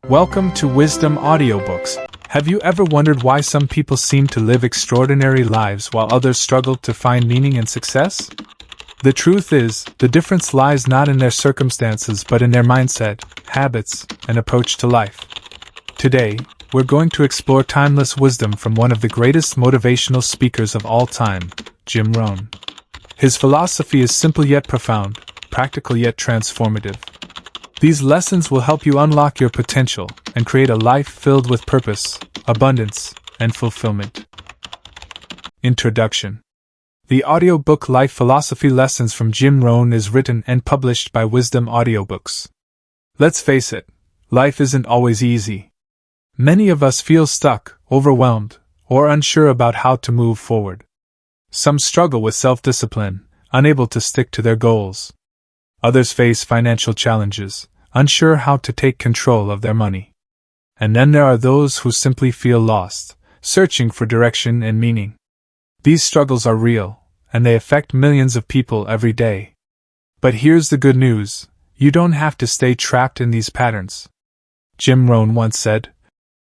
Welcome to Wisdom Audiobooks. Have you ever wondered why some people seem to live extraordinary lives while others struggle to find meaning and success? The truth is, the difference lies not in their circumstances but in their mindset, habits, and approach to life. Today, we're going to explore timeless wisdom from one of the greatest motivational speakers of all time, Jim Rohn. His philosophy is simple yet profound, practical yet transformative. These lessons will help you unlock your potential and create a life filled with purpose, abundance, and fulfillment. Introduction. The audiobook Life Philosophy Lessons from Jim Rohn is written and published by Wisdom Audiobooks. Let's face it, life isn't always easy. Many of us feel stuck, overwhelmed, or unsure about how to move forward. Some struggle with self-discipline, unable to stick to their goals. Others face financial challenges, unsure how to take control of their money. And then there are those who simply feel lost, searching for direction and meaning. These struggles are real, and they affect millions of people every day. But here's the good news: you don't have to stay trapped in these patterns. Jim Rohn once said,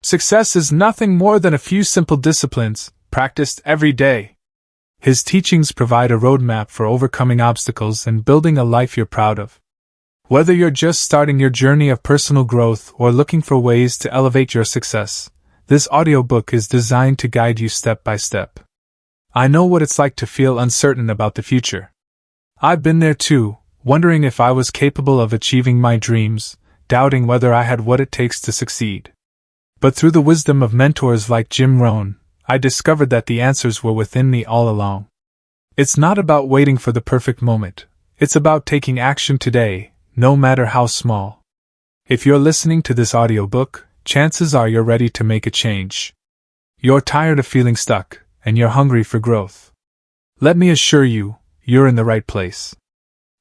"Success is nothing more than a few simple disciplines, practiced every day." His teachings provide a roadmap for overcoming obstacles and building a life you're proud of. Whether you're just starting your journey of personal growth or looking for ways to elevate your success, this audiobook is designed to guide you step by step. I know what it's like to feel uncertain about the future. I've been there too, wondering if I was capable of achieving my dreams, doubting whether I had what it takes to succeed. But through the wisdom of mentors like Jim Rohn, I discovered that the answers were within me all along. It's not about waiting for the perfect moment. It's about taking action today, no matter how small. If you're listening to this audiobook, chances are you're ready to make a change. You're tired of feeling stuck, and you're hungry for growth. Let me assure you, you're in the right place.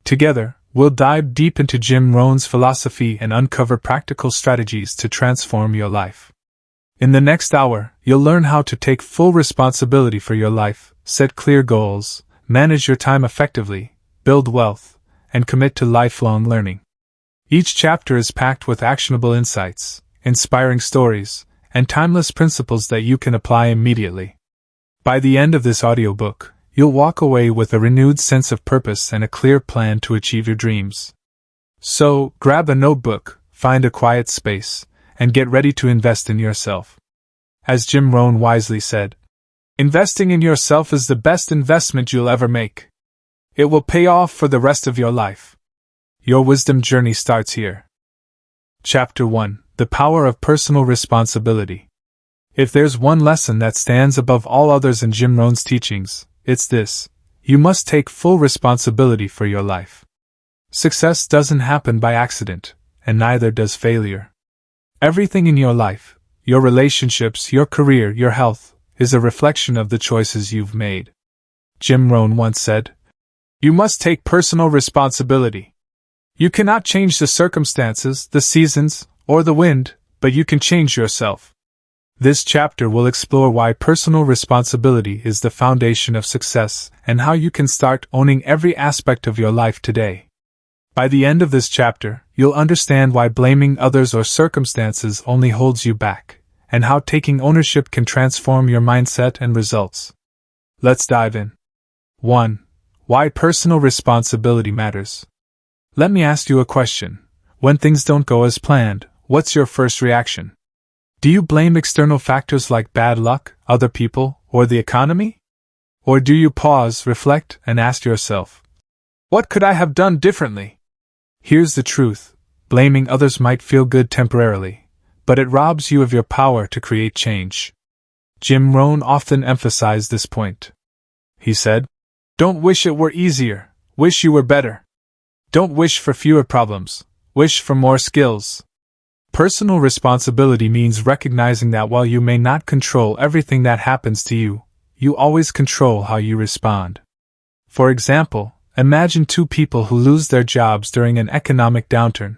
Together, we'll dive deep into Jim Rohn's philosophy and uncover practical strategies to transform your life. In the next hour, you'll learn how to take full responsibility for your life, set clear goals, manage your time effectively, build wealth, and commit to lifelong learning. Each chapter is packed with actionable insights, inspiring stories, and timeless principles that you can apply immediately. By the end of this audiobook, you'll walk away with a renewed sense of purpose and a clear plan to achieve your dreams. So, grab a notebook, find a quiet space, and get ready to invest in yourself. As Jim Rohn wisely said, investing in yourself is the best investment you'll ever make. It will pay off for the rest of your life. Your wisdom journey starts here. Chapter 1: The Power of Personal Responsibility. If there's one lesson that stands above all others in Jim Rohn's teachings, it's this: you must take full responsibility for your life. Success doesn't happen by accident, and neither does failure. Everything in your life, your relationships, your career, your health, is a reflection of the choices you've made. Jim Rohn once said, "You must take personal responsibility. You cannot change the circumstances, the seasons, or the wind, but you can change yourself." This chapter will explore why personal responsibility is the foundation of success and how you can start owning every aspect of your life today. By the end of this chapter, you'll understand why blaming others or circumstances only holds you back, and how taking ownership can transform your mindset and results. Let's dive in. 1. Why personal responsibility matters. Let me ask you a question. When things don't go as planned, what's your first reaction? Do you blame external factors like bad luck, other people, or the economy? Or do you pause, reflect, and ask yourself, what could I have done differently? Here's the truth: blaming others might feel good temporarily, but it robs you of your power to create change. Jim Rohn often emphasized this point. He said, "Don't wish it were easier, wish you were better. Don't wish for fewer problems, wish for more skills." Personal responsibility means recognizing that while you may not control everything that happens to you, you always control how you respond. For example, imagine two people who lose their jobs during an economic downturn.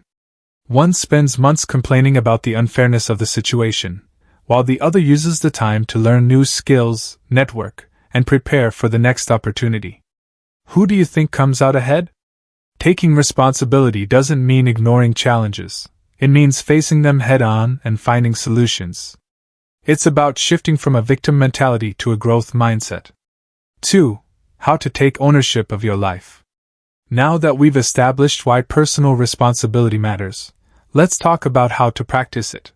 One spends months complaining about the unfairness of the situation, while the other uses the time to learn new skills, network, and prepare for the next opportunity. Who do you think comes out ahead? Taking responsibility doesn't mean ignoring challenges. It means facing them head-on and finding solutions. It's about shifting from a victim mentality to a growth mindset. 2. How to take ownership of your life. Now that we've established why personal responsibility matters, let's talk about how to practice it.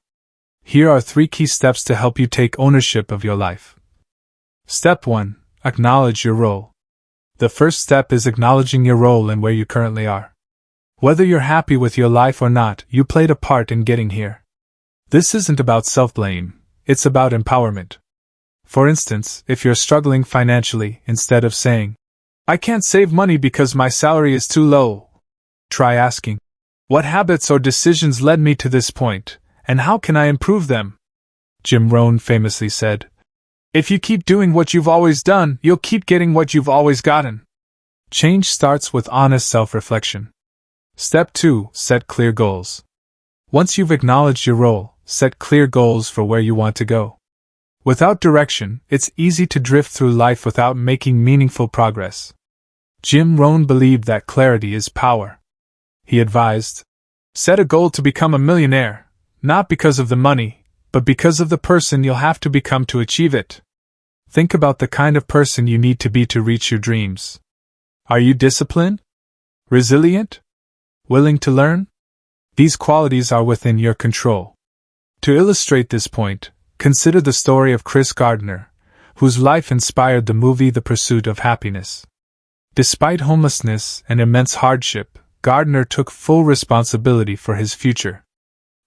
Here are 3 key steps to help you take ownership of your life. Step 1. Acknowledge your role. The first step is acknowledging your role and where you currently are. Whether you're happy with your life or not, you played a part in getting here. This isn't about self-blame, it's about empowerment. For instance, if you're struggling financially, instead of saying, "I can't save money because my salary is too low," try asking, "What habits or decisions led me to this point, and how can I improve them?" Jim Rohn famously said, "If you keep doing what you've always done, you'll keep getting what you've always gotten." Change starts with honest self-reflection. Step 2. Set clear goals. Once you've acknowledged your role, set clear goals for where you want to go. Without direction, it's easy to drift through life without making meaningful progress. Jim Rohn believed that clarity is power. He advised, "Set a goal to become a millionaire, not because of the money, but because of the person you'll have to become to achieve it." Think about the kind of person you need to be to reach your dreams. Are you disciplined? Resilient? Willing to learn? These qualities are within your control. To illustrate this point, consider the story of Chris Gardner, whose life inspired the movie The Pursuit of Happiness. Despite homelessness and immense hardship, Gardner took full responsibility for his future.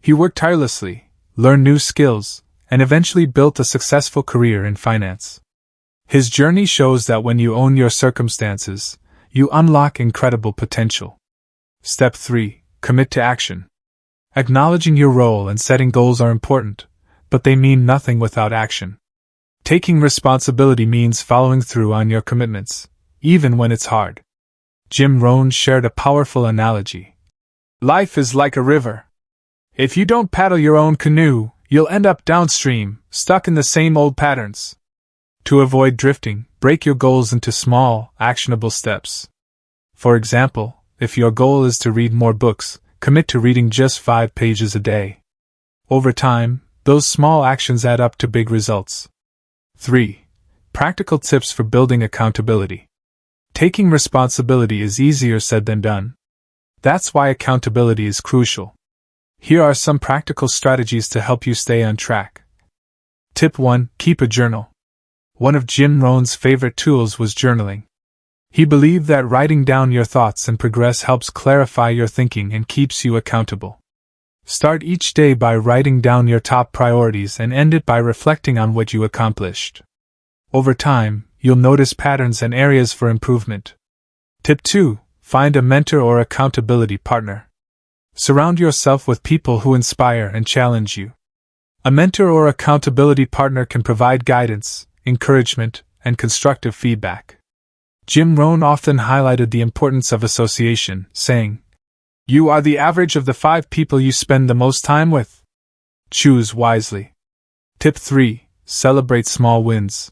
He worked tirelessly, learned new skills, and eventually built a successful career in finance. His journey shows that when you own your circumstances, you unlock incredible potential. Step 3. Commit to action. Acknowledging your role and setting goals are important, but they mean nothing without action. Taking responsibility means following through on your commitments, even when it's hard. Jim Rohn shared a powerful analogy. Life is like a river. If you don't paddle your own canoe, you'll end up downstream, stuck in the same old patterns. To avoid drifting, break your goals into small, actionable steps. For example, if your goal is to read more books, commit to reading just 5 pages a day. Over time, those small actions add up to big results. 3. Practical tips for building accountability. Taking responsibility is easier said than done. That's why accountability is crucial. Here are some practical strategies to help you stay on track. Tip 1. Keep a journal. One of Jim Rohn's favorite tools was journaling. He believed that writing down your thoughts and progress helps clarify your thinking and keeps you accountable. Start each day by writing down your top priorities and end it by reflecting on what you accomplished. Over time, you'll notice patterns and areas for improvement. Tip 2. Find a mentor or accountability partner. Surround yourself with people who inspire and challenge you. A mentor or accountability partner can provide guidance, encouragement, and constructive feedback. Jim Rohn often highlighted the importance of association, saying, "You are the average of the 5 people you spend the most time with. Choose wisely." Tip 3. Celebrate small wins.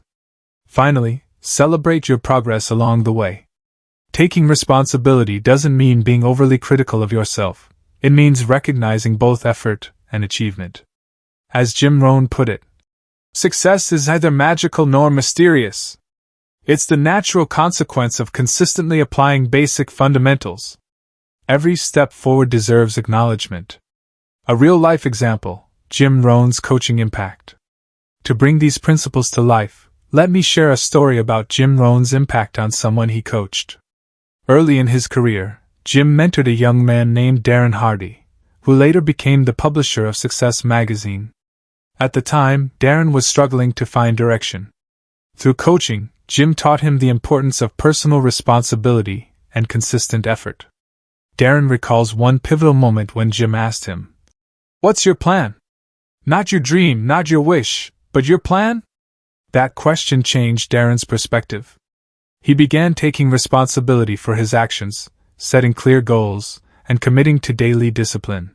Finally, celebrate your progress along the way. Taking responsibility doesn't mean being overly critical of yourself. It means recognizing both effort and achievement. As Jim Rohn put it, "Success is neither magical nor mysterious. It's the natural consequence of consistently applying basic fundamentals." Every step forward deserves acknowledgement. A real-life example, Jim Rohn's coaching impact. To bring these principles to life, let me share a story about Jim Rohn's impact on someone he coached. Early in his career, Jim mentored a young man named Darren Hardy, who later became the publisher of Success magazine. At the time, Darren was struggling to find direction. Through coaching, Jim taught him the importance of personal responsibility and consistent effort. Darren recalls one pivotal moment when Jim asked him, "What's your plan? Not your dream, not your wish, but your plan?" That question changed Darren's perspective. He began taking responsibility for his actions, setting clear goals, and committing to daily discipline.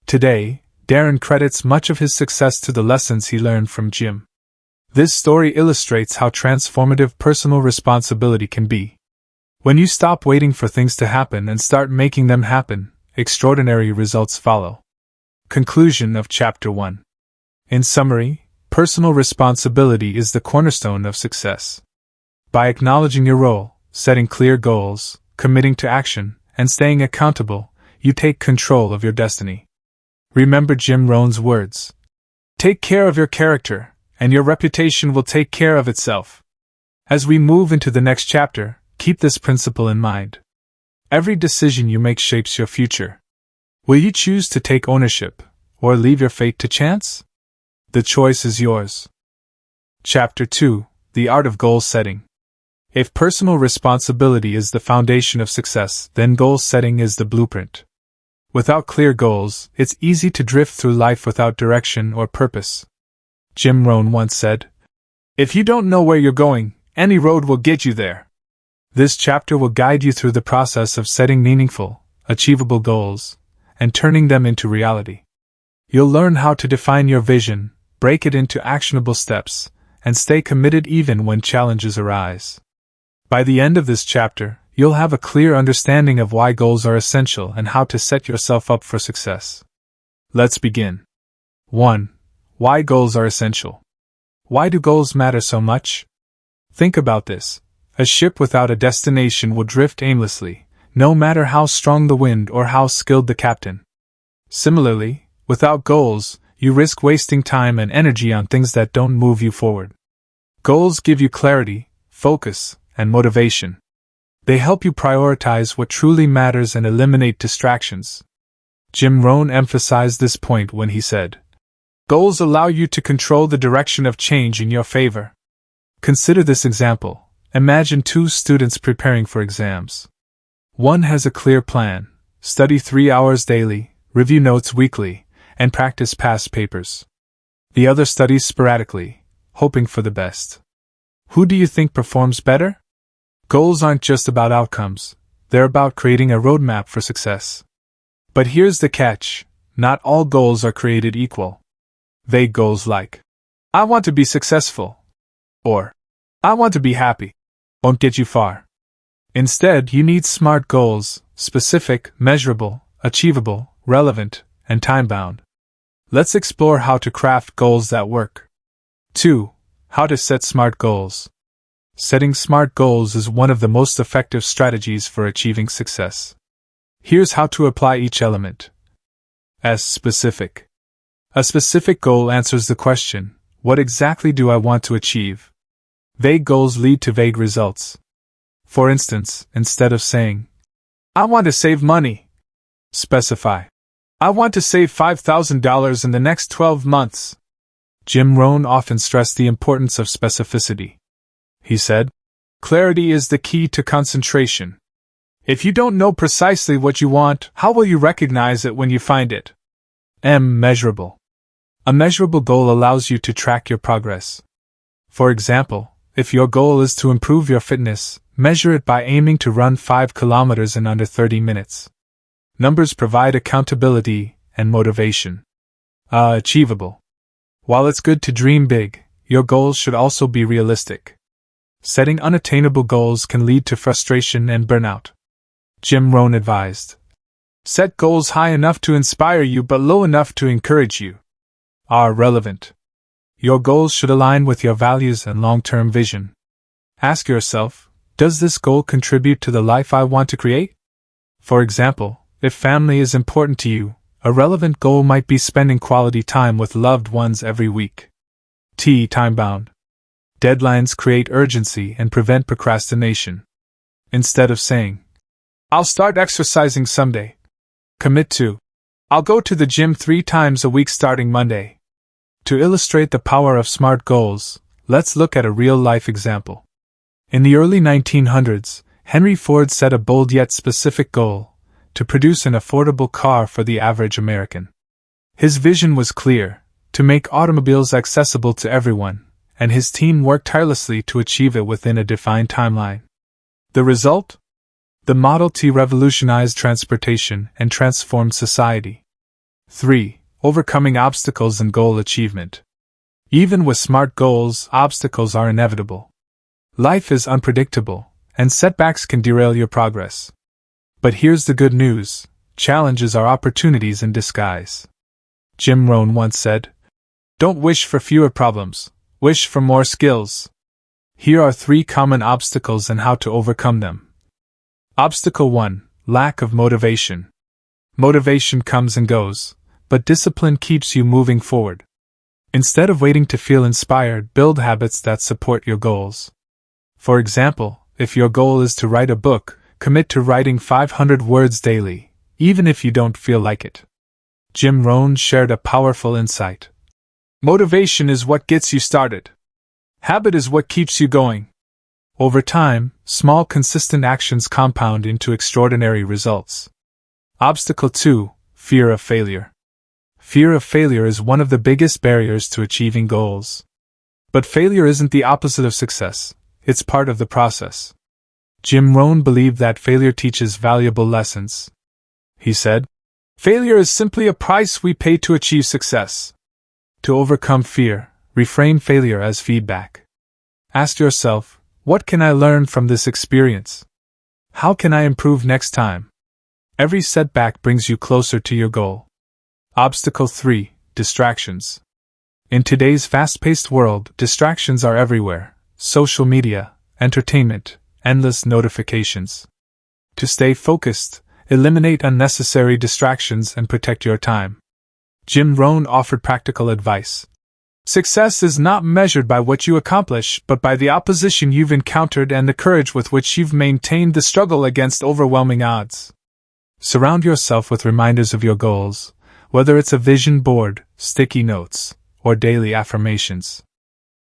Today, Darren credits much of his success to the lessons he learned from Jim. This story illustrates how transformative personal responsibility can be. When you stop waiting for things to happen and start making them happen, extraordinary results follow. Conclusion of Chapter 1. In summary, personal responsibility is the cornerstone of success. By acknowledging your role, setting clear goals, committing to action, and staying accountable, you take control of your destiny. Remember Jim Rohn's words. Take care of your character, and your reputation will take care of itself. As we move into the next chapter, keep this principle in mind. Every decision you make shapes your future. Will you choose to take ownership, or leave your fate to chance? The choice is yours. Chapter 2. The Art of Goal Setting. If personal responsibility is the foundation of success, then goal setting is the blueprint. Without clear goals, it's easy to drift through life without direction or purpose. Jim Rohn once said, "If you don't know where you're going, any road will get you there." This chapter will guide you through the process of setting meaningful, achievable goals, and turning them into reality. You'll learn how to define your vision, break it into actionable steps, and stay committed even when challenges arise. By the end of this chapter, you'll have a clear understanding of why goals are essential and how to set yourself up for success. Let's begin. 1. Why goals are essential. Why do goals matter so much? Think about this. A ship without a destination will drift aimlessly, no matter how strong the wind or how skilled the captain. Similarly, without goals, you risk wasting time and energy on things that don't move you forward. Goals give you clarity, focus, and motivation. They help you prioritize what truly matters and eliminate distractions. Jim Rohn emphasized this point when he said, "Goals allow you to control the direction of change in your favor." Consider this example. Imagine two students preparing for exams. One has a clear plan: study 3 hours daily, review notes weekly, and practice past papers. The other studies sporadically, hoping for the best. Who do you think performs better? Goals aren't just about outcomes, they're about creating a roadmap for success. But here's the catch: not all goals are created equal. Vague goals like, "I want to be successful," or "I want to be happy," won't get you far. Instead, you need SMART goals: specific, measurable, achievable, relevant, and time-bound. Let's explore how to craft goals that work. 2. How to set SMART goals. Setting SMART goals is one of the most effective strategies for achieving success. Here's how to apply each element. S. Specific. A specific goal answers the question, what exactly do I want to achieve? Vague goals lead to vague results. For instance, instead of saying, "I want to save money," specify, "I want to save $5,000 in the next 12 months. Jim Rohn often stressed the importance of specificity. He said, "Clarity is the key to concentration. If you don't know precisely what you want, how will you recognize it when you find it?" M. Measurable. A measurable goal allows you to track your progress. For example, if your goal is to improve your fitness, measure it by aiming to run 5 kilometers in under 30 minutes. Numbers provide accountability and motivation. Achievable. While it's good to dream big, your goals should also be realistic. Setting unattainable goals can lead to frustration and burnout. Jim Rohn advised, "Set goals high enough to inspire you but low enough to encourage you." Are relevant. Your goals should align with your values and long-term vision. Ask yourself, does this goal contribute to the life I want to create? For example, if family is important to you, a relevant goal might be spending quality time with loved ones every week. Time-bound. Deadlines create urgency and prevent procrastination. Instead of saying, "I'll start exercising someday," commit to, "I'll go to the gym 3 times a week starting Monday." To illustrate the power of SMART goals, let's look at a real-life example. In the early 1900s, Henry Ford set a bold yet specific goal: to produce an affordable car for the average American. His vision was clear: to make automobiles accessible to everyone, and his team worked tirelessly to achieve it within a defined timeline. The result? The Model T revolutionized transportation and transformed society. 3. Overcoming obstacles and goal achievement. Even with SMART goals, obstacles are inevitable. Life is unpredictable, and setbacks can derail your progress. But here's the good news: challenges are opportunities in disguise. Jim Rohn once said, "Don't wish for fewer problems, wish for more skills." Here are 3 common obstacles and how to overcome them. Obstacle 1: lack of motivation. Motivation comes and goes, but discipline keeps you moving forward. Instead of waiting to feel inspired, build habits that support your goals. For example, if your goal is to write a book, commit to writing 500 words daily, even if you don't feel like it. Jim Rohn shared a powerful insight. Motivation is what gets you started. Habit is what keeps you going. Over time, small consistent actions compound into extraordinary results. Obstacle 2: fear of failure. Fear of failure is one of the biggest barriers to achieving goals. But failure isn't the opposite of success, it's part of the process. Jim Rohn believed that failure teaches valuable lessons. He said, "Failure is simply a price we pay to achieve success." To overcome fear, reframe failure as feedback. Ask yourself, what can I learn from this experience? How can I improve next time? Every setback brings you closer to your goal. Obstacle 3: distractions. In today's fast-paced world, distractions are everywhere: social media, entertainment, endless notifications. To stay focused, eliminate unnecessary distractions and protect your time. Jim Rohn offered practical advice. Success is not measured by what you accomplish, but by the opposition you've encountered and the courage with which you've maintained the struggle against overwhelming odds. Surround yourself with reminders of your goals, whether it's a vision board, sticky notes, or daily affirmations.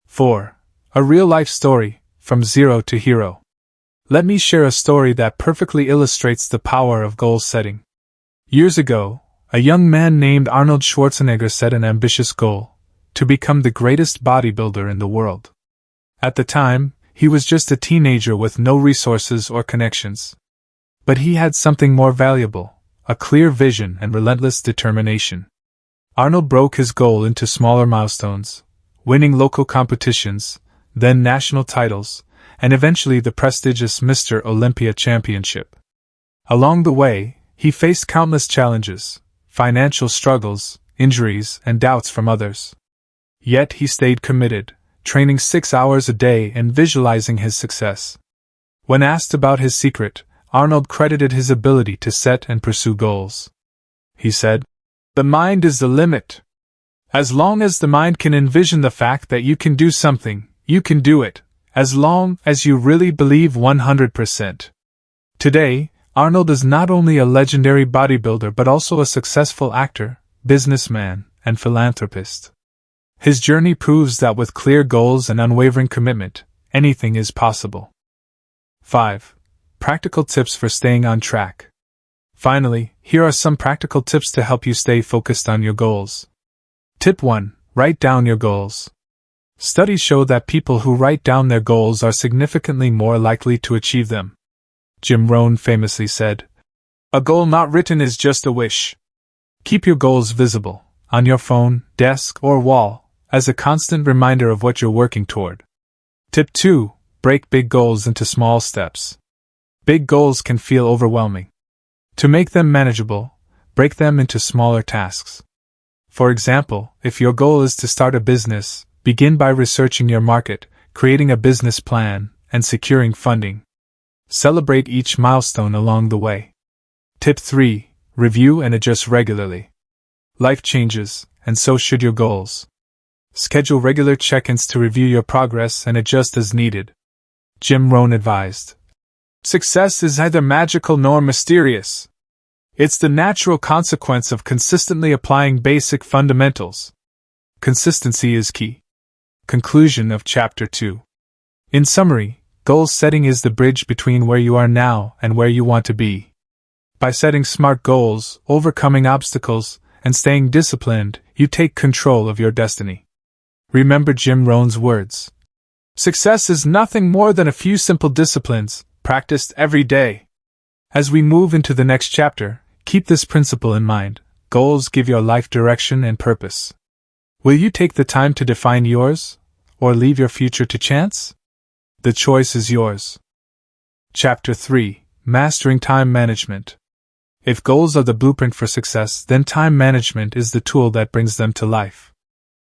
4. A real-life story, from zero to hero. Let me share a story that perfectly illustrates the power of goal setting. Years ago, a young man named Arnold Schwarzenegger set an ambitious goal: to become the greatest bodybuilder in the world. At the time, he was just a teenager with no resources or connections. But he had something more valuable: a clear vision and relentless determination. Arnold broke his goal into smaller milestones, winning local competitions, then national titles, and eventually the prestigious Mr. Olympia championship. Along the way, he faced countless challenges: financial struggles, injuries, and doubts from others. Yet he stayed committed, training 6 hours a day and visualizing his success. When asked about his secret, Arnold credited his ability to set and pursue goals. He said, "The mind is the limit. As long as the mind can envision the fact that you can do something, you can do it, as long as you really believe 100%. Today, Arnold is not only a legendary bodybuilder but also a successful actor, businessman, and philanthropist. His journey proves that with clear goals and unwavering commitment, anything is possible. 5. Practical tips for staying on track. Finally, here are some practical tips to help you stay focused on your goals. Tip 1. Write down your goals. Studies show that people who write down their goals are significantly more likely to achieve them. Jim Rohn famously said, "A goal not written is just a wish." Keep your goals visible, on your phone, desk, or wall, as a constant reminder of what you're working toward. Tip 2. Break big goals into small steps. Big goals can feel overwhelming. To make them manageable, break them into smaller tasks. For example, if your goal is to start a business, begin by researching your market, creating a business plan, and securing funding. Celebrate each milestone along the way. Tip 3. Review and adjust regularly. Life changes, and so should your goals. Schedule regular check-ins to review your progress and adjust as needed. Jim Rohn advised, "Success is neither magical nor mysterious. It's the natural consequence of consistently applying basic fundamentals. Consistency is key." Conclusion of Chapter 2. In summary, goal setting is the bridge between where you are now and where you want to be. By setting smart goals, overcoming obstacles, and staying disciplined, you take control of your destiny. Remember Jim Rohn's words. Success is nothing more than a few simple disciplines, practiced every day. As we move into the next chapter, keep this principle in mind: goals give your life direction and purpose. Will you take the time to define yours, or leave your future to chance? The choice is yours. Chapter 3. Mastering Time Management. If goals are the blueprint for success, then time management is the tool that brings them to life.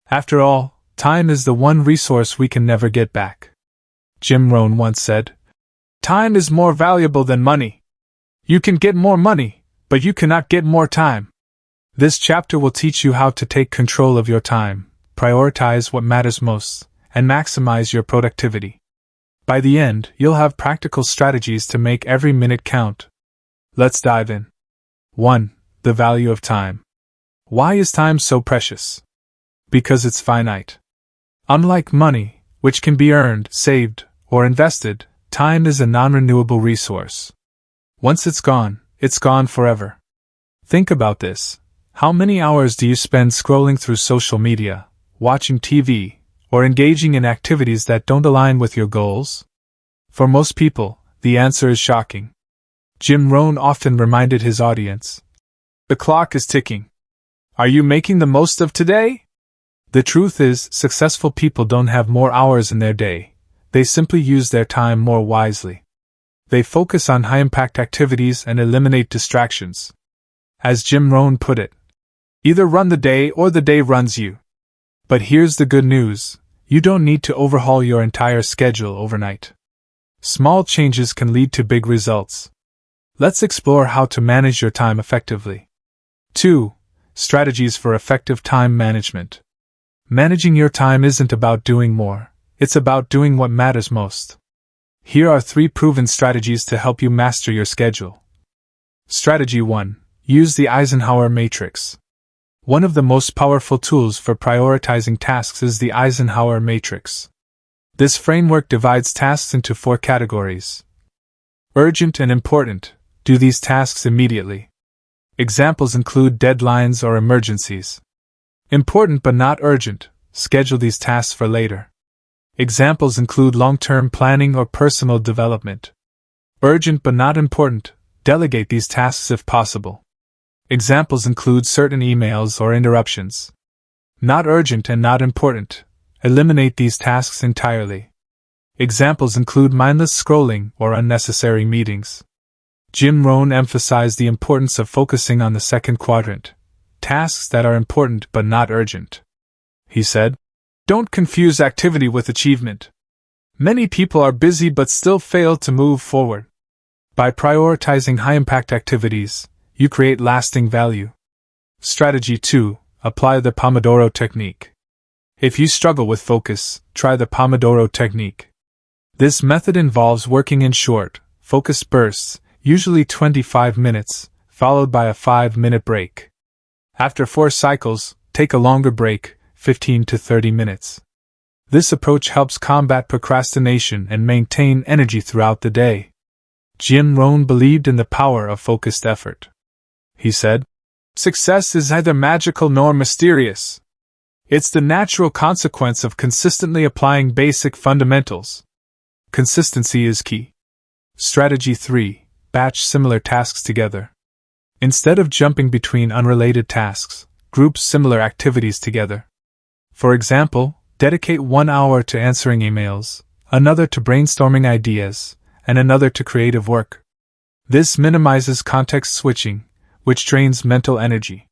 After all, time is the one resource we can never get back. Jim Rohn once said, "Time is more valuable than money. You can get more money, but you cannot get more time." This chapter will teach you how to take control of your time, prioritize what matters most, and maximize your productivity. By the end, you'll have practical strategies to make every minute count. Let's dive in. 1. The value of time. Why is time so precious? Because it's finite. Unlike money, which can be earned, saved, or invested, time is a non-renewable resource. Once it's gone forever. Think about this. How many hours do you spend scrolling through social media, watching TV, or engaging in activities that don't align with your goals? For most people, the answer is shocking. Jim Rohn often reminded his audience, "The clock is ticking. Are you making the most of today?" The truth is, successful people don't have more hours in their day. They simply use their time more wisely. They focus on high-impact activities and eliminate distractions. As Jim Rohn put it, "Either run the day or the day runs you." But here's the good news. You don't need to overhaul your entire schedule overnight. Small changes can lead to big results. Let's explore how to manage your time effectively. 2. Strategies for effective time management. Managing your time isn't about doing more, it's about doing what matters most. Here are 3 proven strategies to help you master your schedule. Strategy 1. Use the Eisenhower matrix. One of the most powerful tools for prioritizing tasks is the Eisenhower matrix. This framework divides tasks into 4 categories. Urgent and important. Do these tasks immediately. Examples include deadlines or emergencies. Important but not urgent. Schedule these tasks for later. Examples include long-term planning or personal development. Urgent but not important. Delegate these tasks if possible. Examples include certain emails or interruptions. Not urgent and not important. Eliminate these tasks entirely. Examples include mindless scrolling or unnecessary meetings. Jim Rohn emphasized the importance of focusing on the second quadrant, tasks that are important but not urgent. He said, "Don't confuse activity with achievement. Many people are busy but still fail to move forward. By prioritizing high-impact activities, you create lasting value." Strategy 2. Apply the Pomodoro technique. If you struggle with focus, try the Pomodoro technique. This method involves working in short, focused bursts, usually 25 minutes, followed by a 5-minute break. After 4 cycles, take a longer break, 15 to 30 minutes. This approach helps combat procrastination and maintain energy throughout the day. Jim Rohn believed in the power of focused effort. He said, "Success is neither magical nor mysterious. It's the natural consequence of consistently applying basic fundamentals. Consistency is key." Strategy 3. Batch similar tasks together. Instead of jumping between unrelated tasks, group similar activities together. For example, dedicate 1 hour to answering emails, another to brainstorming ideas, and another to creative work. This minimizes context switching, which drains mental energy.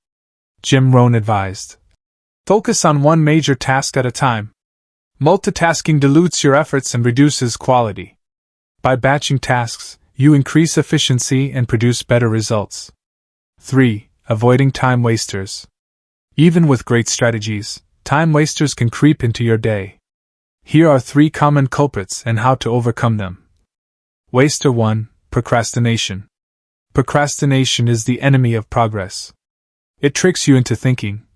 Jim Rohn advised, "Focus on one major task at a time. Multitasking dilutes your efforts and reduces quality. By batching tasks, you increase efficiency and produce better results." 3. Avoiding time wasters. Even with great strategies, time wasters can creep into your day. Here are 3 common culprits and how to overcome them. Waster 1. Procrastination. Procrastination is the enemy of progress. It tricks you into thinking,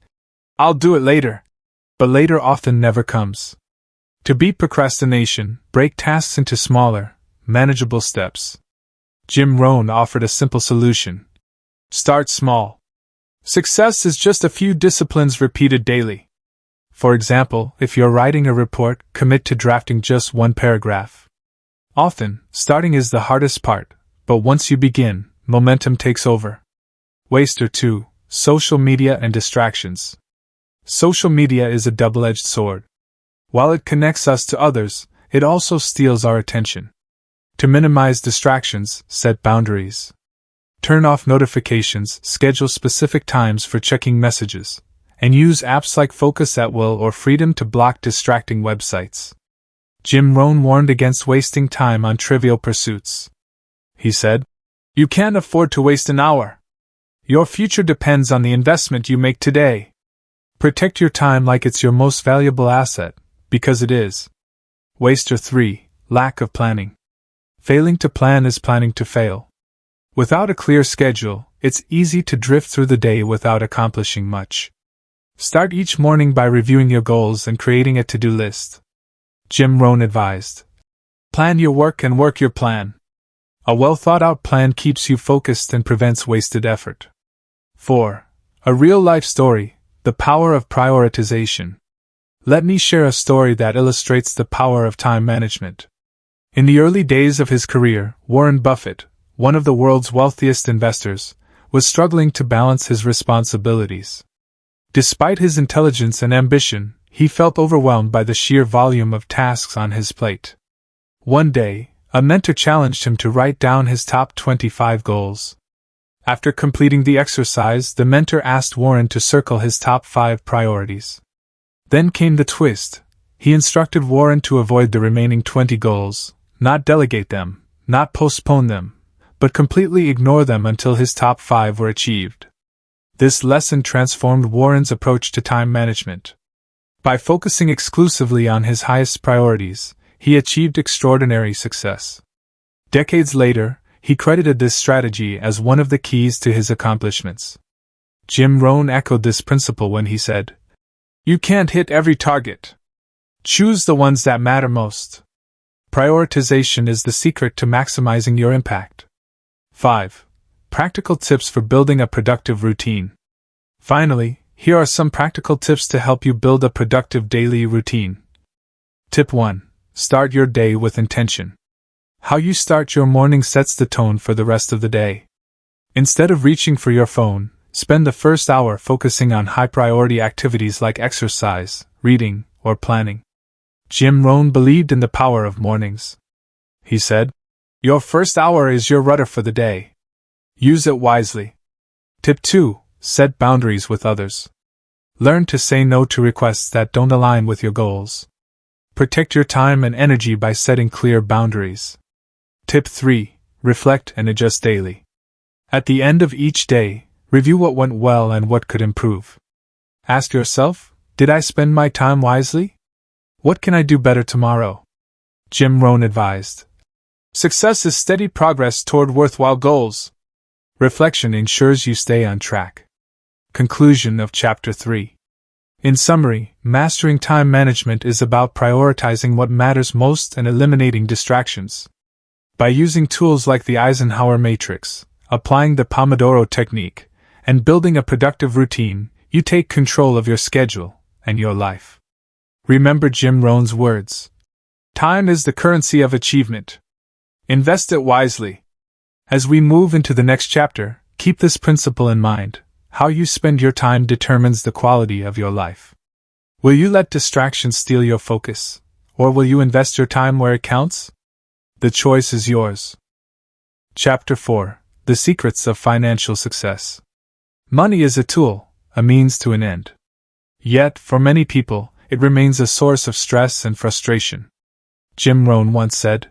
"I'll do it later." But later often never comes. To beat procrastination, break tasks into smaller, manageable steps. Jim Rohn offered a simple solution. Start small. Success is just a few disciplines repeated daily. For example, if you're writing a report, commit to drafting just 1 paragraph. Often, starting is the hardest part, but once you begin, momentum takes over. Waster 2. Social media and distractions. Social media is a double-edged sword. While it connects us to others, it also steals our attention. To minimize distractions, set boundaries. Turn off notifications, schedule specific times for checking messages, and use apps like Focus at Will or Freedom to block distracting websites. Jim Rohn warned against wasting time on trivial pursuits. He said, "You can't afford to waste an hour. Your future depends on the investment you make today. Protect your time like it's your most valuable asset, because it is." Waster 3. Lack of planning. Failing to plan is planning to fail. Without a clear schedule, it's easy to drift through the day without accomplishing much. Start each morning by reviewing your goals and creating a to-do list. Jim Rohn advised, "Plan your work and work your plan." A well-thought-out plan keeps you focused and prevents wasted effort. 4. A real-life story, the power of prioritization. Let me share a story that illustrates the power of time management. In the early days of his career, Warren Buffett, one of the world's wealthiest investors, was struggling to balance his responsibilities. Despite his intelligence and ambition, he felt overwhelmed by the sheer volume of tasks on his plate. One day, a mentor challenged him to write down his top 25 goals. After completing the exercise, the mentor asked Warren to circle his top 5 priorities. Then came the twist. He instructed Warren to avoid the remaining 20 goals, not delegate them, not postpone them, but completely ignore them until his top 5 were achieved. This lesson transformed Warren's approach to time management. By focusing exclusively on his highest priorities, he achieved extraordinary success. Decades later, he credited this strategy as one of the keys to his accomplishments. Jim Rohn echoed this principle when he said, "You can't hit every target. Choose the ones that matter most." Prioritization is the secret to maximizing your impact. 5. Practical tips for building a productive routine. Finally, here are some practical tips to help you build a productive daily routine. Tip 1. Start your day with intention. How you start your morning sets the tone for the rest of the day. Instead of reaching for your phone, spend the first hour focusing on high-priority activities like exercise, reading, or planning. Jim Rohn believed in the power of mornings. He said, "Your first hour is your rudder for the day. Use it wisely." Tip 2. Set boundaries with others. Learn to say no to requests that don't align with your goals. Protect your time and energy by setting clear boundaries. Tip 3. Reflect and adjust daily. At the end of each day, review what went well and what could improve. Ask yourself, did I spend my time wisely? What can I do better tomorrow? Jim Rohn advised, "Success is steady progress toward worthwhile goals." Reflection ensures you stay on track. Conclusion of Chapter 3. In summary, mastering time management is about prioritizing what matters most and eliminating distractions. By using tools like the Eisenhower Matrix, applying the Pomodoro technique, and building a productive routine, you take control of your schedule and your life. Remember Jim Rohn's words. Time is the currency of achievement. Invest it wisely. As we move into the next chapter, keep this principle in mind. How you spend your time determines the quality of your life. Will you let distractions steal your focus, or will you invest your time where it counts? The choice is yours. Chapter 4. The Secrets of Financial Success. Money is a tool, a means to an end. Yet, for many people, it remains a source of stress and frustration. Jim Rohn once said,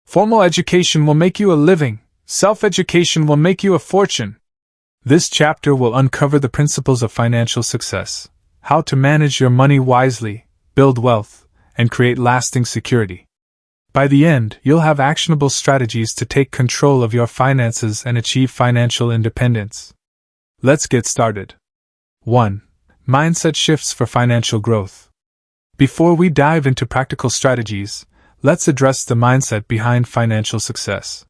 "Formal education will make you a living, self-education will make you a fortune." This chapter will uncover the principles of financial success, how to manage your money wisely, build wealth, and create lasting security. By the end, you'll have actionable strategies to take control of your finances and achieve financial independence. Let's get started. 1. Mindset shifts for financial growth. Before we dive into practical strategies, let's address the mindset behind financial success.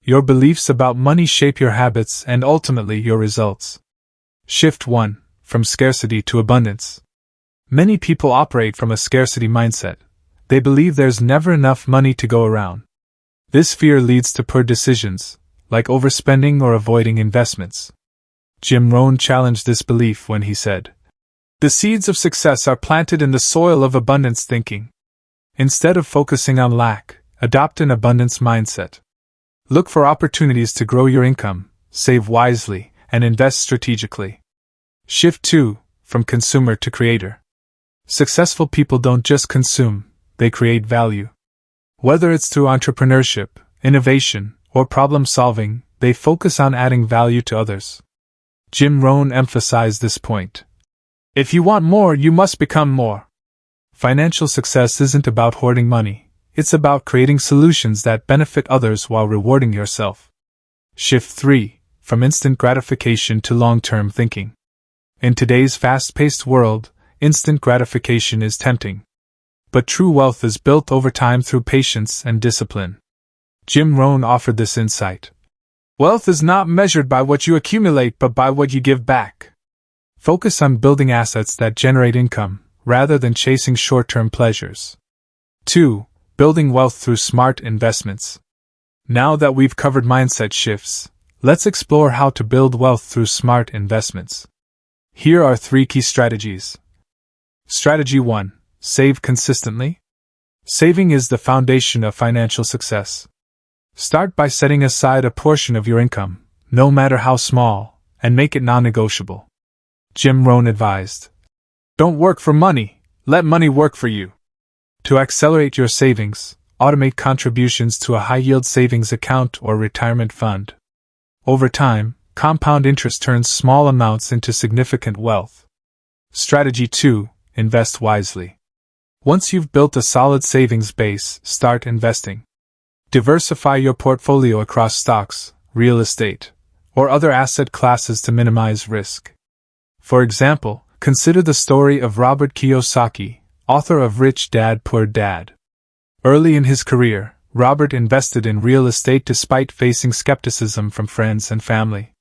Your beliefs about money shape your habits and ultimately your results. Shift 1. From scarcity to abundance. Many people operate from a scarcity mindset. They believe there's never enough money to go around. This fear leads to poor decisions, like overspending or avoiding investments. Jim Rohn challenged this belief when he said, "The seeds of success are planted in the soil of abundance thinking." Instead of focusing on lack, adopt an abundance mindset. Look for opportunities to grow your income, save wisely, and invest strategically. Shift 2, from consumer to creator. Successful people don't just consume, they create value. Whether it's through entrepreneurship, innovation, or problem solving, they focus on adding value to others. Jim Rohn emphasized this point. If you want more, you must become more. Financial success isn't about hoarding money, it's about creating solutions that benefit others while rewarding yourself. Shift 3, from instant gratification to long-term thinking. In today's fast-paced world, instant gratification is tempting. But true wealth is built over time through patience and discipline. Jim Rohn offered this insight. Wealth is not measured by what you accumulate but by what you give back. Focus on building assets that generate income, rather than chasing short-term pleasures. 2. Building wealth through smart investments. Now that we've covered mindset shifts, let's explore how to build wealth through smart investments. Here are 3 key strategies. Strategy 1. Save consistently. Saving is the foundation of financial success. Start by setting aside a portion of your income, no matter how small, and make it non-negotiable. Jim Rohn advised, "Don't work for money, let money work for you." To accelerate your savings, automate contributions to a high-yield savings account or retirement fund. Over time, compound interest turns small amounts into significant wealth. Strategy 2. Invest wisely. Once you've built a solid savings base, start investing. Diversify your portfolio across stocks, real estate, or other asset classes to minimize risk. For example, consider the story of Robert Kiyosaki, author of Rich Dad Poor Dad. Early in his career, Robert invested in real estate despite facing skepticism from friends and family.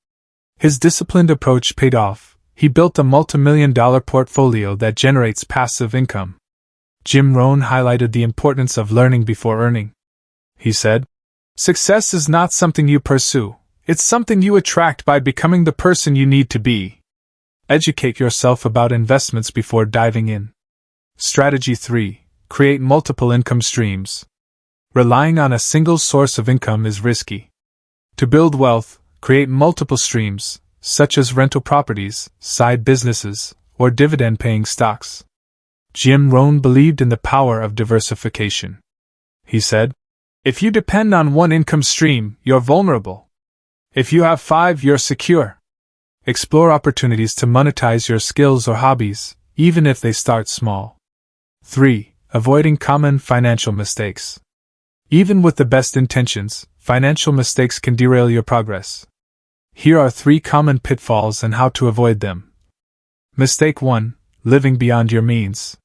His disciplined approach paid off. He built a multi-million-dollar portfolio that generates passive income. Jim Rohn highlighted the importance of learning before earning. He said, "Success is not something you pursue, it's something you attract by becoming the person you need to be." Educate yourself about investments before diving in. Strategy 3. Create multiple income streams. Relying on a single source of income is risky. To build wealth, create multiple streams, such as rental properties, side businesses, or dividend-paying stocks. Jim Rohn believed in the power of diversification. He said, "If you depend on one income stream, you're vulnerable. If you have 5, you're secure." Explore opportunities to monetize your skills or hobbies, even if they start small. 3. Avoiding common financial mistakes. Even with the best intentions, financial mistakes can derail your progress. Here are 3 common pitfalls and how to avoid them. Mistake 1. Living beyond your means.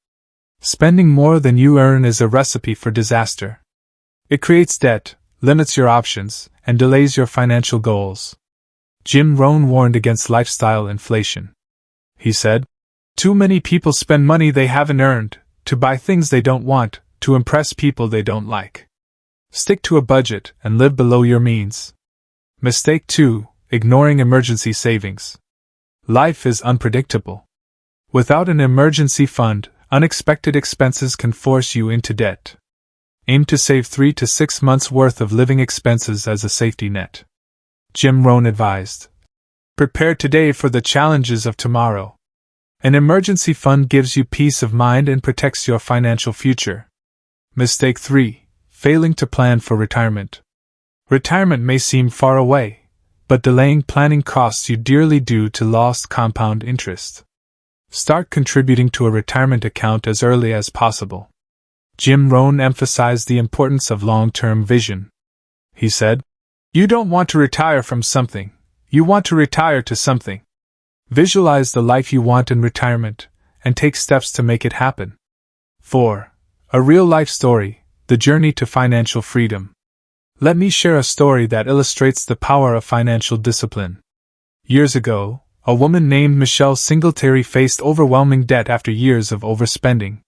Spending more than you earn is a recipe for disaster. It creates debt, limits your options, and delays your financial goals. Jim Rohn warned against lifestyle inflation. He said, "Too many people spend money they haven't earned, to buy things they don't want, to impress people they don't like. Stick to a budget and live below your means." Mistake 2. Ignoring emergency savings. Life is unpredictable. Without an emergency fund, unexpected expenses can force you into debt. Aim to save 3 to 6 months' worth of living expenses as a safety net. Jim Rohn advised, "Prepare today for the challenges of tomorrow." An emergency fund gives you peace of mind and protects your financial future. Mistake 3. Failing to plan for retirement. Retirement may seem far away, but delaying planning costs you dearly due to lost compound interest. Start contributing to a retirement account as early as possible. Jim Rohn emphasized the importance of long-term vision. He said, "You don't want to retire from something, you want to retire to something. Visualize the life you want in retirement, and take steps to make it happen." 4. A real-life story, the journey to financial freedom. Let me share a story that illustrates the power of financial discipline. Years ago, a woman named Michelle Singletary faced overwhelming debt after years of overspending.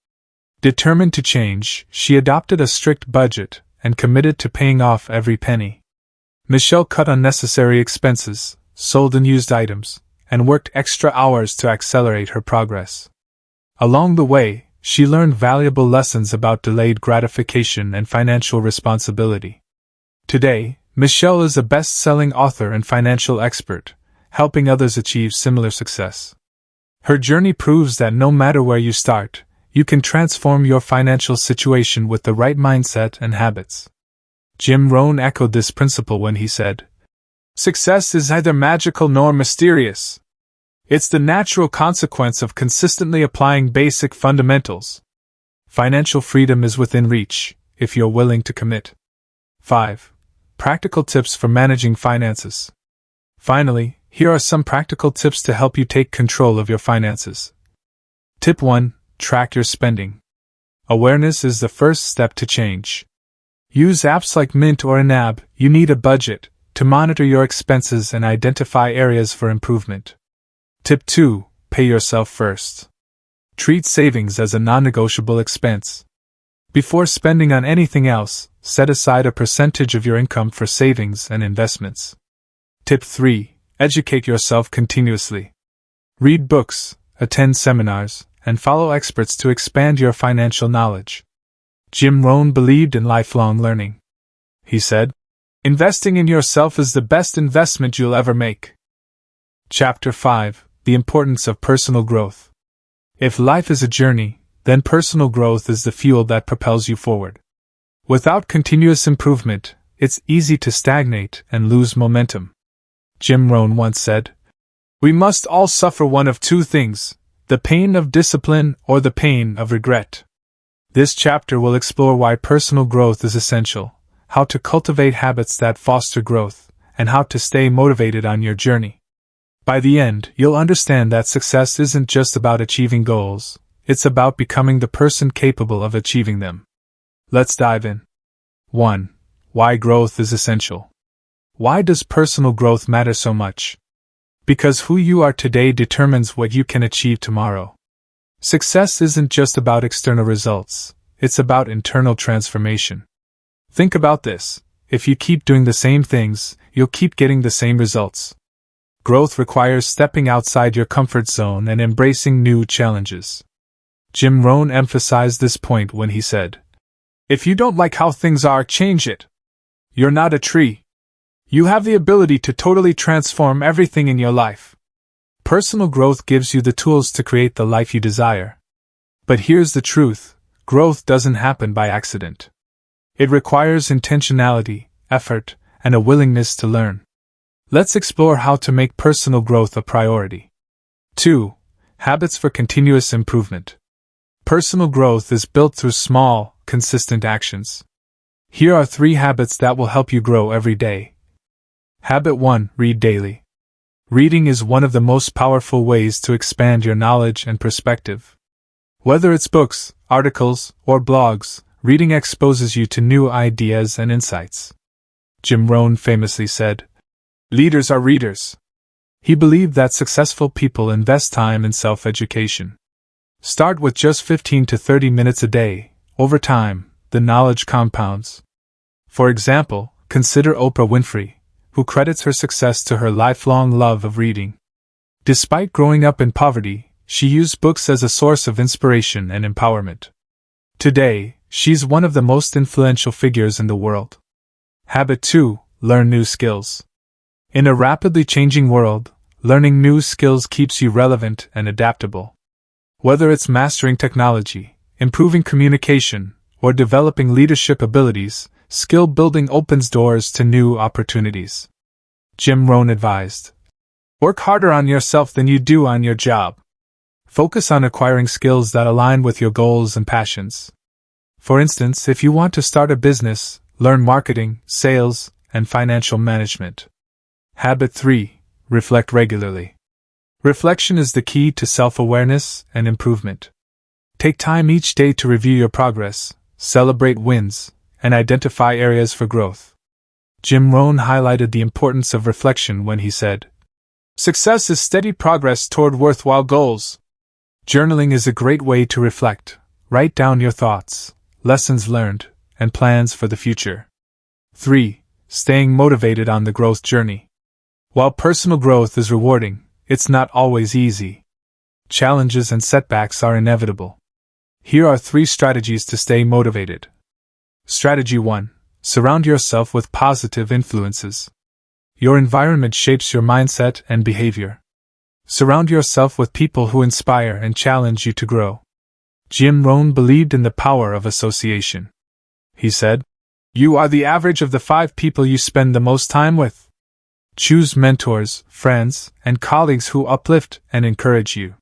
Determined to change, she adopted a strict budget and committed to paying off every penny. Michelle cut unnecessary expenses, sold unused items, and worked extra hours to accelerate her progress. Along the way, she learned valuable lessons about delayed gratification and financial responsibility. Today, Michelle is a best-selling author and financial expert, helping others achieve similar success. Her journey proves that no matter where you start, you can transform your financial situation with the right mindset and habits. Jim Rohn echoed this principle when he said, "Success is neither magical nor mysterious. It's the natural consequence of consistently applying basic fundamentals. Financial freedom is within reach, if you're willing to commit." 5. Practical tips for managing finances. Finally, here are some practical tips to help you take control of your finances. Tip 1. Track your spending. Awareness is the first step to change. Use apps like Mint or Anab. You need a budget to monitor your expenses and identify areas for improvement. Tip 2. Pay yourself first. Treat savings as a non-negotiable expense. Before spending on anything else, set aside a percentage of your income for savings and investments. Tip 3. Educate yourself continuously. Read books, attend seminars, and follow experts to expand your financial knowledge. Jim Rohn believed in lifelong learning. He said, "Investing in yourself is the best investment you'll ever make." Chapter 5. The importance of personal growth. If life is a journey, then personal growth is the fuel that propels you forward. Without continuous improvement, it's easy to stagnate and lose momentum. Jim Rohn once said, "We must all suffer one of two things, the pain of discipline or the pain of regret." This chapter will explore why personal growth is essential, how to cultivate habits that foster growth, and how to stay motivated on your journey. By the end, you'll understand that success isn't just about achieving goals, it's about becoming the person capable of achieving them. Let's dive in. 1. Why growth is essential. Why does personal growth matter so much? Because who you are today determines what you can achieve tomorrow. Success isn't just about external results, it's about internal transformation. Think about this: if you keep doing the same things, you'll keep getting the same results. Growth requires stepping outside your comfort zone and embracing new challenges. Jim Rohn emphasized this point when he said, "If you don't like how things are, change it. You're not a tree. You have the ability to totally transform everything in your life." Personal growth gives you the tools to create the life you desire. But here's the truth: growth doesn't happen by accident. It requires intentionality, effort, and a willingness to learn. Let's explore how to make personal growth a priority. 2. Habits for continuous improvement. Personal growth is built through small, consistent actions. Here are 3 habits that will help you grow every day. Habit 1. Read daily. Reading is one of the most powerful ways to expand your knowledge and perspective. Whether it's books, articles, or blogs, reading exposes you to new ideas and insights. Jim Rohn famously said, "Leaders are readers." He believed that successful people invest time in self-education. Start with just 15 to 30 minutes a day. Over time, the knowledge compounds. For example, consider Oprah Winfrey, who credits her success to her lifelong love of reading. Despite growing up in poverty, she used books as a source of inspiration and empowerment. Today, she's one of the most influential figures in the world. Habit 2. Learn new skills. In a rapidly changing world, learning new skills keeps you relevant and adaptable. Whether it's mastering technology, improving communication, or developing leadership abilities, skill building opens doors to new opportunities. Jim Rohn advised, "Work harder on yourself than you do on your job." Focus on acquiring skills that align with your goals and passions. For instance, if you want to start a business, learn marketing, sales, and financial management. Habit 3. Reflect regularly. Reflection is the key to self-awareness and improvement. Take time each day to review your progress, celebrate wins, and identify areas for growth. Jim Rohn highlighted the importance of reflection when he said, "Success is steady progress toward worthwhile goals." Journaling is a great way to reflect. Write down your thoughts, lessons learned, and plans for the future. 3. Staying motivated on the growth journey. While personal growth is rewarding, it's not always easy. Challenges and setbacks are inevitable. Here are 3 strategies to stay motivated. Strategy 1. Surround yourself with positive influences. Your environment shapes your mindset and behavior. Surround yourself with people who inspire and challenge you to grow. Jim Rohn believed in the power of association. He said, "You are the average of the 5 people you spend the most time with." Choose mentors, friends, and colleagues who uplift and encourage you.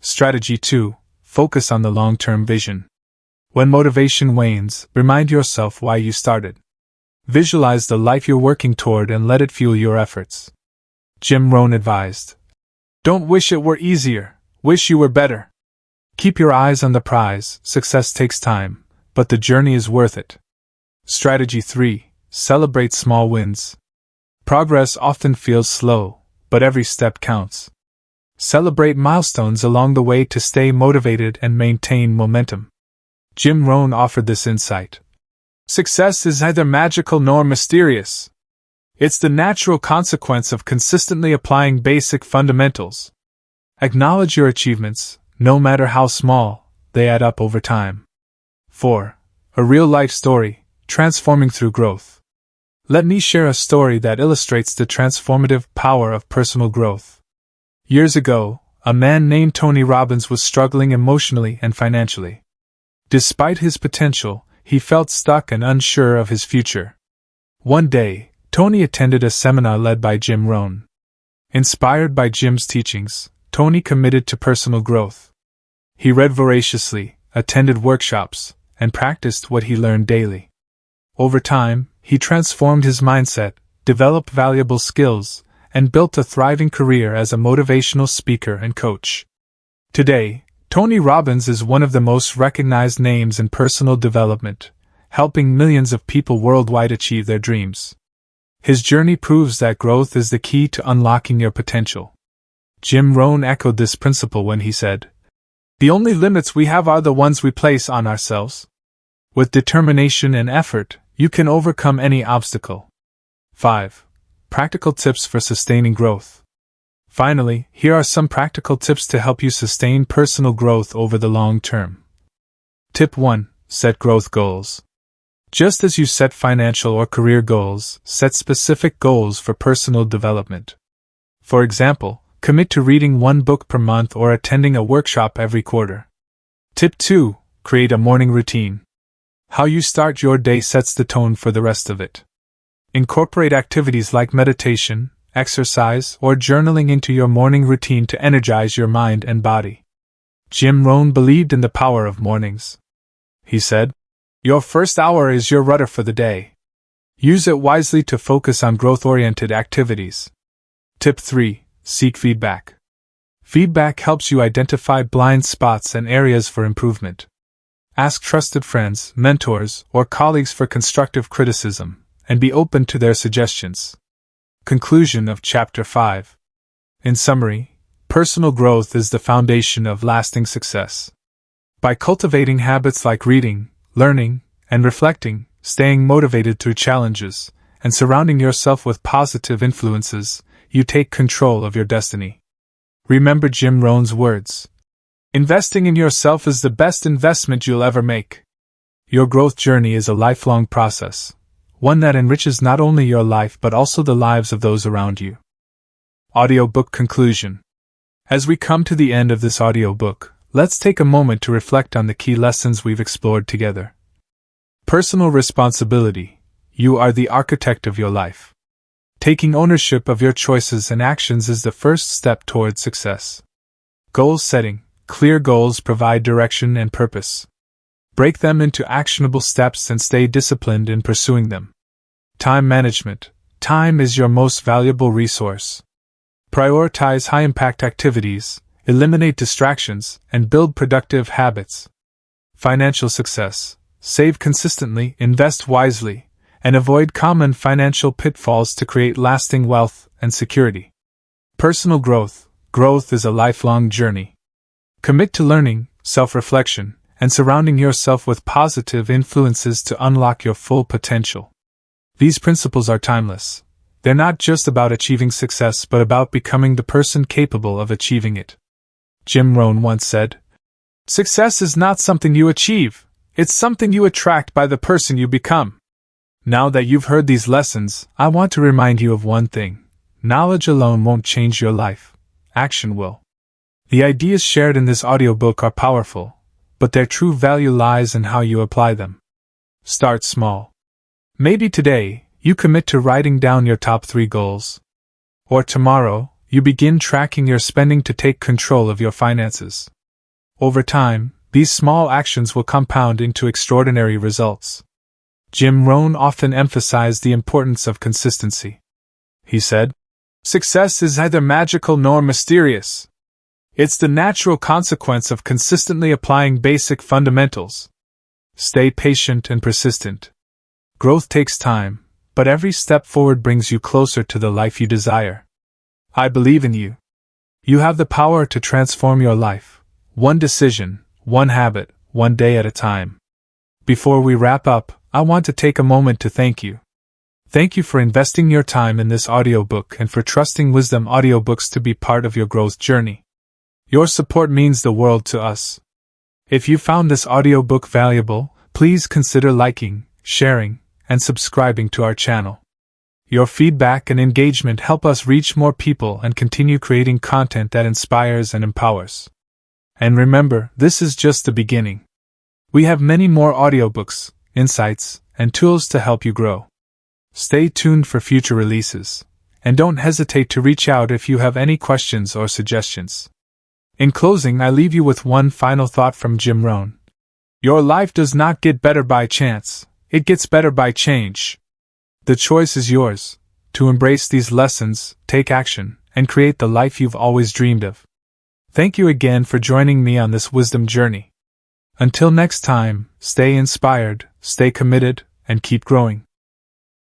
Strategy 2. Focus on the long-term vision. When motivation wanes, remind yourself why you started. Visualize the life you're working toward and let it fuel your efforts. Jim Rohn advised, "Don't wish it were easier, wish you were better." Keep your eyes on the prize. Success takes time, but the journey is worth it. Strategy 3. Celebrate small wins. Progress often feels slow, but every step counts. Celebrate milestones along the way to stay motivated and maintain momentum. Jim Rohn offered this insight. Success is neither magical nor mysterious. It's the natural consequence of consistently applying basic fundamentals. Acknowledge your achievements, no matter how small, they add up over time. 4. A real-life story, transforming through growth. Let me share a story that illustrates the transformative power of personal growth. Years ago, a man named Tony Robbins was struggling emotionally and financially. Despite his potential, he felt stuck and unsure of his future. One day, Tony attended a seminar led by Jim Rohn. Inspired by Jim's teachings, Tony committed to personal growth. He read voraciously, attended workshops, and practiced what he learned daily. Over time, he transformed his mindset, developed valuable skills, and built a thriving career as a motivational speaker and coach. Today, Tony Robbins is one of the most recognized names in personal development, helping millions of people worldwide achieve their dreams. His journey proves that growth is the key to unlocking your potential. Jim Rohn echoed this principle when he said, "The only limits we have are the ones we place on ourselves. With determination and effort, you can overcome any obstacle." 5. Practical tips for sustaining growth. Finally, here are some practical tips to help you sustain personal growth over the long term. Tip 1. Set growth goals. Just as you set financial or career goals, set specific goals for personal development. For example, commit to reading 1 book per month or attending a workshop every quarter. Tip 2. Create a morning routine. How you start your day sets the tone for the rest of it. Incorporate activities like meditation, exercise, or journaling into your morning routine to energize your mind and body. Jim Rohn believed in the power of mornings. He said, "Your first hour is your rudder for the day. Use it wisely to focus on growth-oriented activities." Tip 3. Seek feedback. Feedback helps you identify blind spots and areas for improvement. Ask trusted friends, mentors, or colleagues for constructive criticism, and be open to their suggestions. Conclusion of Chapter 5. In summary, personal growth is the foundation of lasting success. By cultivating habits like reading, learning, and reflecting, staying motivated through challenges, and surrounding yourself with positive influences, you take control of your destiny. Remember Jim Rohn's words. Investing in yourself is the best investment you'll ever make. Your growth journey is a lifelong process, one that enriches not only your life but also the lives of those around you. Audiobook conclusion. As we come to the end of this audiobook, let's take a moment to reflect on the key lessons we've explored together. Personal responsibility. You are the architect of your life. Taking ownership of your choices and actions is the first step toward success. Goal setting. Clear goals provide direction and purpose. Break them into actionable steps and stay disciplined in pursuing them. Time management. Time is your most valuable resource. Prioritize high-impact activities, eliminate distractions, and build productive habits. Financial success. Save consistently, invest wisely, and avoid common financial pitfalls to create lasting wealth and security. Personal growth. Growth is a lifelong journey. Commit to learning, self-reflection, and surrounding yourself with positive influences to unlock your full potential. These principles are timeless. They're not just about achieving success but about becoming the person capable of achieving it. Jim Rohn once said, "Success is not something you achieve, it's something you attract by the person you become." Now that you've heard these lessons, I want to remind you of one thing. Knowledge alone won't change your life. Action will. The ideas shared in this audiobook are powerful, but their true value lies in how you apply them. Start small. Maybe today, you commit to writing down your top 3 goals. Or tomorrow, you begin tracking your spending to take control of your finances. Over time, these small actions will compound into extraordinary results. Jim Rohn often emphasized the importance of consistency. He said, "Success is neither magical nor mysterious. It's the natural consequence of consistently applying basic fundamentals. Stay patient and persistent. Growth takes time, but every step forward brings you closer to the life you desire. I believe in you. You have the power to transform your life, one decision, one habit, one day at a time." Before we wrap up, I want to take a moment to thank you. Thank you for investing your time in this audiobook and for trusting Wisdom Audiobooks to be part of your growth journey. Your support means the world to us. If you found this audiobook valuable, please consider liking, sharing, and subscribing to our channel. Your feedback and engagement help us reach more people and continue creating content that inspires and empowers. And remember, this is just the beginning. We have many more audiobooks, insights, and tools to help you grow. Stay tuned for future releases, and don't hesitate to reach out if you have any questions or suggestions. In closing, I leave you with one final thought from Jim Rohn. Your life does not get better by chance, it gets better by change. The choice is yours, to embrace these lessons, take action, and create the life you've always dreamed of. Thank you again for joining me on this wisdom journey. Until next time, stay inspired, stay committed, and keep growing.